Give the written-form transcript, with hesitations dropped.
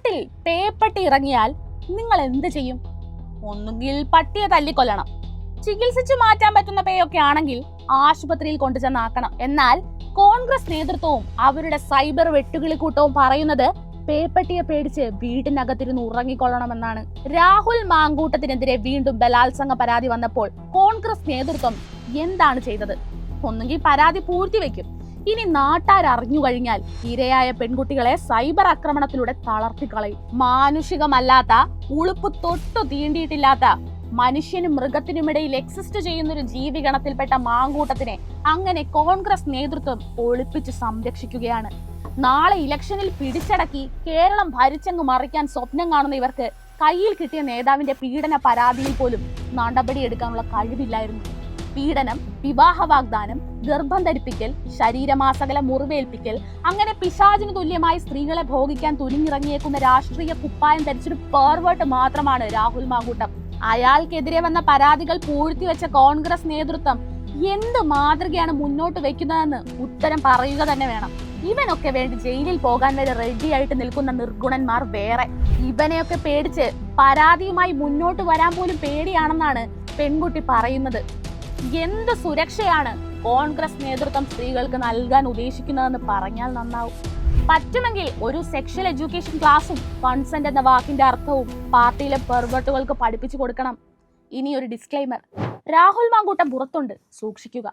വീട്ടിൽ പേപ്പട്ടി ഇറങ്ങിയാൽ നിങ്ങൾ എന്ത് ചെയ്യും? ഒന്നുകിൽ പട്ടിയെ തല്ലിക്കൊല്ലണം, ചികിത്സിച്ചു മാറ്റാൻ പറ്റുന്ന പേയൊക്കെ ആണെങ്കിൽ ആശുപത്രിയിൽ കൊണ്ടുചെന്നാക്കണം. എന്നാൽ കോൺഗ്രസ് നേതൃത്വവും അവരുടെ സൈബർ വെട്ടുകിളിക്കൂട്ടവും പറയുന്നത് പേപ്പട്ടിയെ പേടിച്ച് വീട്ടിനകത്തിരുന്ന് ഉറങ്ങിക്കൊള്ളണമെന്നാണ്. രാഹുൽ മാങ്കൂട്ടത്തിനെതിരെ വീണ്ടും ബലാത്സംഗ പരാതി വന്നപ്പോൾ കോൺഗ്രസ് നേതൃത്വം എന്താണ് ചെയ്തത്? ഒന്നുകിൽ പരാതി പൂഴ്ത്തിവെക്കും, ഇനി നാട്ടാർ അറിഞ്ഞു കഴിഞ്ഞാൽ ഇരയായ പെൺകുട്ടികളെ സൈബർ ആക്രമണത്തിലൂടെ തളർത്തിക്കളയും. മാനുഷികമല്ലാത്ത, ഉളുപ്പ് തൊട്ടു തീണ്ടിയിട്ടില്ലാത്ത, മനുഷ്യനും മൃഗത്തിനുമിടയിൽ എക്സിസ്റ്റ് ചെയ്യുന്ന ഒരു ജീവിഗണത്തിൽപ്പെട്ട മാങ്കൂട്ടത്തിനെ അങ്ങനെ കോൺഗ്രസ് നേതൃത്വം ഒളിപ്പിച്ച് സംരക്ഷിക്കുകയാണ്. നാളെ ഇലക്ഷനിൽ പിടിച്ചടക്കി കേരളം ഭരിച്ചങ്ങ് മറിക്കാൻ സ്വപ്നം കാണുന്ന ഇവർക്ക് കയ്യിൽ കിട്ടിയ നേതാവിന്റെ പീഡന പരാതിയിൽ പോലും നടപടിയെടുക്കാനുള്ള കഴിവില്ലായിരുന്നു. പീഡനം, വിവാഹ വാഗ്ദാനം, ഗർഭം ധരിപ്പിക്കൽ, ശരീരമാസകല മുറിവേൽപ്പിക്കൽ, അങ്ങനെ പിശാചിന് തുല്യമായി സ്ത്രീകളെ ഭോഗിക്കാൻ തുനിഞ്ഞിറങ്ങിയേക്കുന്ന രാഷ്ട്രീയ കുപ്പായം ധരിച്ചൊരു പേർവേർട്ട് മാത്രമാണ് രാഹുൽ മാങ്കൂട്ടം. അയാൾക്കെതിരെ വന്ന പരാതികൾ പൂഴ്ത്തിവെച്ച കോൺഗ്രസ് നേതൃത്വം എന്ത് മാതൃകയാണ് മുന്നോട്ട് വെക്കുന്നതെന്ന് ഉത്തരം പറയുക തന്നെ വേണം. ഇവനൊക്കെ വേണ്ടി ജയിലിൽ പോകാൻ വരെ റെഡിയായിട്ട് നിൽക്കുന്ന നിർഗുണന്മാർ വേറെ. ഇവനെയൊക്കെ പേടിച്ച് പരാതിയുമായി മുന്നോട്ട് വരാൻ പോലും പേടിയാണെന്നാണ് പെൺകുട്ടി പറയുന്നത്. എന്ത് സുരക്ഷയാണ് കോൺഗ്രസ് നേതൃത്വം സ്ത്രീകൾക്ക് നൽകാൻ ഉദ്ദേശിക്കുന്നതെന്ന് പറഞ്ഞാൽ നന്നാവും. പറ്റുമെങ്കിൽ ഒരു സെക്ഷൽ എഡ്യൂക്കേഷൻ ക്ലാസും കൺസെന്റ് എന്ന വാക്കിന്റെ അർത്ഥവും പാർട്ടിയിലെ പെർവേർട്ടുകൾക്ക് പഠിപ്പിച്ചു കൊടുക്കണം. ഇനി ഒരു ഡിസ്ക്ലൈമർ, രാഹുൽ മാങ്കൂട്ടം പുറത്തുണ്ട്, സൂക്ഷിക്കുക.